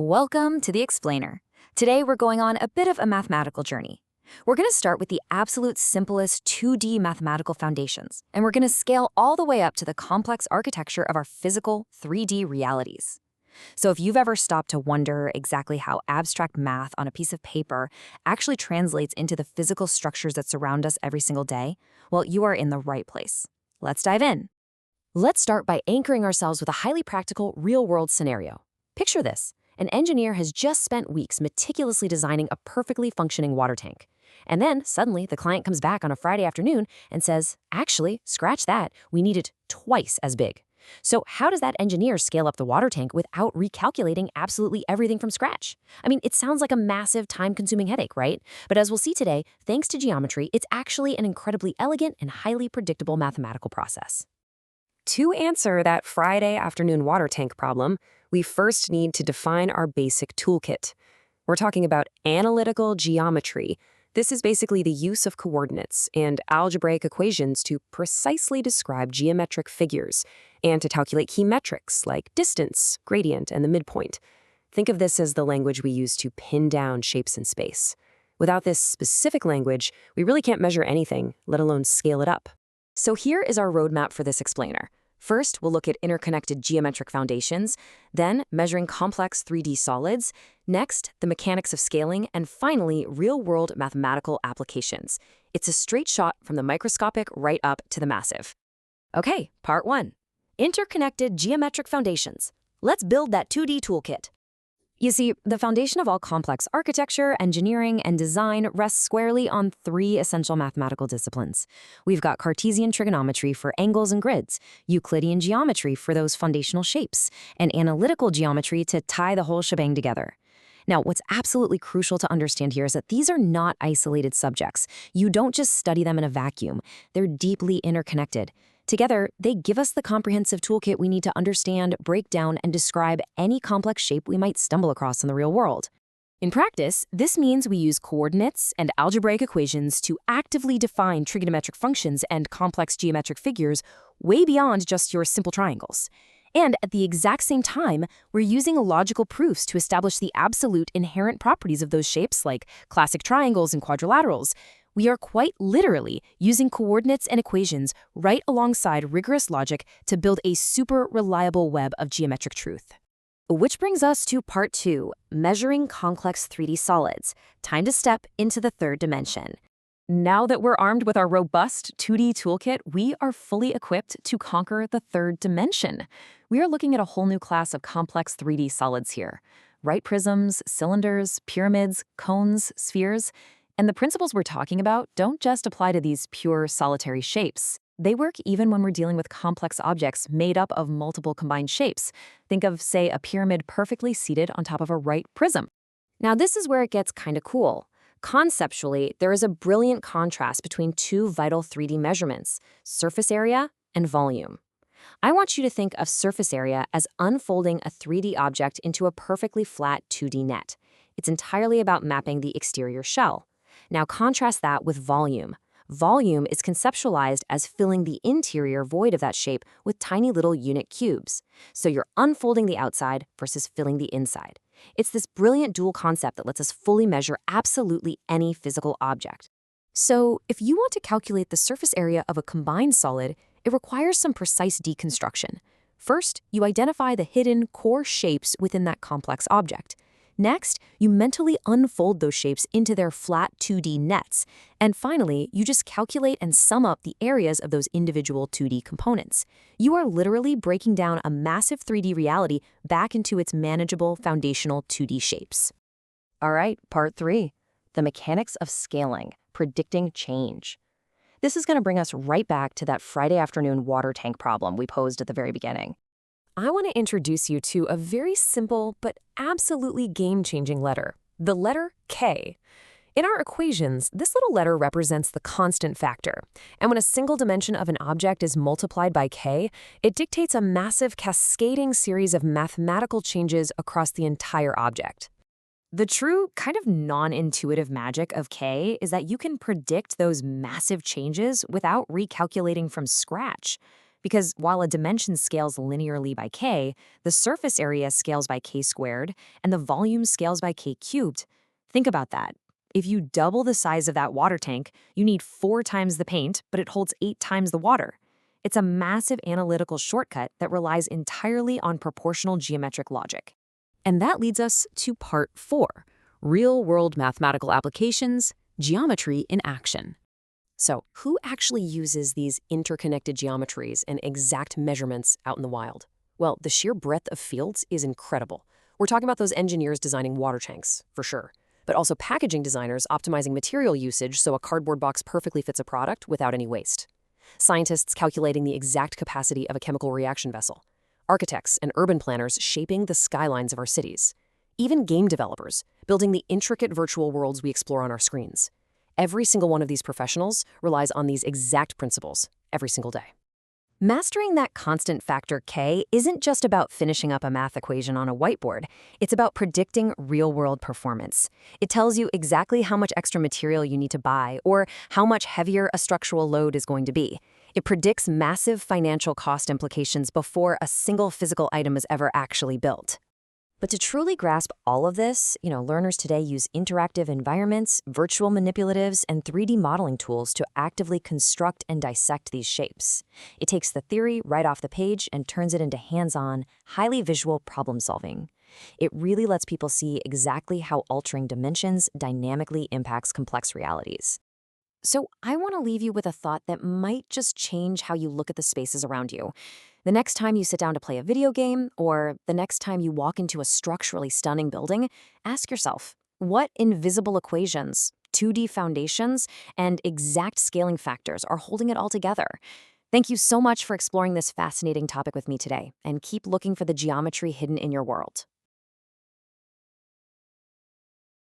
Welcome to the Explainer. Today we're going on a bit of a mathematical journey. We're going to start with the absolute simplest 2D mathematical foundations, and we're going to scale all the way up to the complex architecture of our physical 3D realities. So if you've ever stopped to wonder exactly how abstract math on a piece of paper actually translates into the physical structures that surround us every single day, well, you are in the right place. Let's dive in. Let's start by anchoring ourselves with a highly practical, real-world scenario. Picture this. An engineer has just spent weeks meticulously designing a perfectly functioning water tank. And then, suddenly, the client comes back on a Friday afternoon and says, actually, scratch that, we need it twice as big. So how does that engineer scale up the water tank without recalculating absolutely everything from scratch? I mean, it sounds like a massive, time-consuming headache, right? But as we'll see today, thanks to geometry, it's actually an incredibly elegant and highly predictable mathematical process. To answer that Friday afternoon water tank problem, we first need to define our basic toolkit. We're talking about analytical geometry. This is basically the use of coordinates and algebraic equations to precisely describe geometric figures and to calculate key metrics like distance, gradient, and the midpoint. Think of this as the language we use to pin down shapes in space. Without this specific language, we really can't measure anything, let alone scale it up. So here is our roadmap for this explainer. First, we'll look at interconnected geometric foundations, then measuring complex 3D solids, next, the mechanics of scaling, and finally, real-world mathematical applications. It's a straight shot from the microscopic right up to the massive. Okay, part 1. Interconnected geometric foundations. Let's build that 2D toolkit. You see, the foundation of all complex architecture, engineering, and design rests squarely on 3 essential mathematical disciplines. We've got Cartesian trigonometry for angles and grids, Euclidean geometry for those foundational shapes, and analytical geometry to tie the whole shebang together. Now, what's absolutely crucial to understand here is that these are not isolated subjects. You don't just study them in a vacuum. They're deeply interconnected. Together, they give us the comprehensive toolkit we need to understand, break down, and describe any complex shape we might stumble across in the real world. In practice, this means we use coordinates and algebraic equations to actively define trigonometric functions and complex geometric figures way beyond just your simple triangles. And at the exact same time, we're using logical proofs to establish the absolute inherent properties of those shapes like classic triangles and quadrilaterals. We are quite literally using coordinates and equations right alongside rigorous logic to build a super reliable web of geometric truth. Which brings us to part 2, measuring complex 3D solids. Time to step into the third dimension. Now that we're armed with our robust 2D toolkit, we are fully equipped to conquer the third dimension. We are looking at a whole new class of complex 3D solids here. Right prisms, cylinders, pyramids, cones, spheres. And the principles we're talking about don't just apply to these pure solitary shapes. They work even when we're dealing with complex objects made up of multiple combined shapes. Think of, say, a pyramid perfectly seated on top of a right prism. Now, this is where it gets kind of cool. Conceptually, there is a brilliant contrast between 2 vital 3D measurements, surface area and volume. I want you to think of surface area as unfolding a 3D object into a perfectly flat 2D net. It's entirely about mapping the exterior shell. Now contrast that with volume. Volume is conceptualized as filling the interior void of that shape with tiny little unit cubes. So you're unfolding the outside versus filling the inside. It's this brilliant dual concept that lets us fully measure absolutely any physical object. So if you want to calculate the surface area of a combined solid, it requires some precise deconstruction. First, you identify the hidden core shapes within that complex object. Next, you mentally unfold those shapes into their flat 2D nets. And finally, you just calculate and sum up the areas of those individual 2D components. You are literally breaking down a massive 3D reality back into its manageable foundational 2D shapes. All right, part 3, the mechanics of scaling, predicting change. This is going to bring us right back to that Friday afternoon water tank problem we posed at the very beginning. I want to introduce you to a very simple but absolutely game-changing letter, the letter K. In our equations, this little letter represents the constant factor, and when a single dimension of an object is multiplied by K, it dictates a massive cascading series of mathematical changes across the entire object. The true kind of non-intuitive magic of K is that you can predict those massive changes without recalculating from scratch. Because while a dimension scales linearly by k, the surface area scales by k squared, and the volume scales by k cubed. Think about that. If you double the size of that water tank, you need 4 times the paint, but it holds 8 times the water. It's a massive analytical shortcut that relies entirely on proportional geometric logic. And that leads us to part 4, real-world mathematical applications, geometry in action. So, who actually uses these interconnected geometries and exact measurements out in the wild? Well, the sheer breadth of fields is incredible. We're talking about those engineers designing water tanks, for sure, but also packaging designers optimizing material usage so a cardboard box perfectly fits a product without any waste. Scientists calculating the exact capacity of a chemical reaction vessel. Architects and urban planners shaping the skylines of our cities. Even game developers building the intricate virtual worlds we explore on our screens. Every single one of these professionals relies on these exact principles every single day. Mastering that constant factor k isn't just about finishing up a math equation on a whiteboard. It's about predicting real-world performance. It tells you exactly how much extra material you need to buy or how much heavier a structural load is going to be. It predicts massive financial cost implications before a single physical item is ever actually built. But to truly grasp all of this, learners today use interactive environments, virtual manipulatives, and 3D modeling tools to actively construct and dissect these shapes. It takes the theory right off the page and turns it into hands-on, highly visual problem solving. It really lets people see exactly how altering dimensions dynamically impacts complex realities. So I want to leave you with a thought that might just change how you look at the spaces around you. The next time you sit down to play a video game, or the next time you walk into a structurally stunning building, ask yourself, what invisible equations, 2D foundations, and exact scaling factors are holding it all together? Thank you so much for exploring this fascinating topic with me today, and keep looking for the geometry hidden in your world.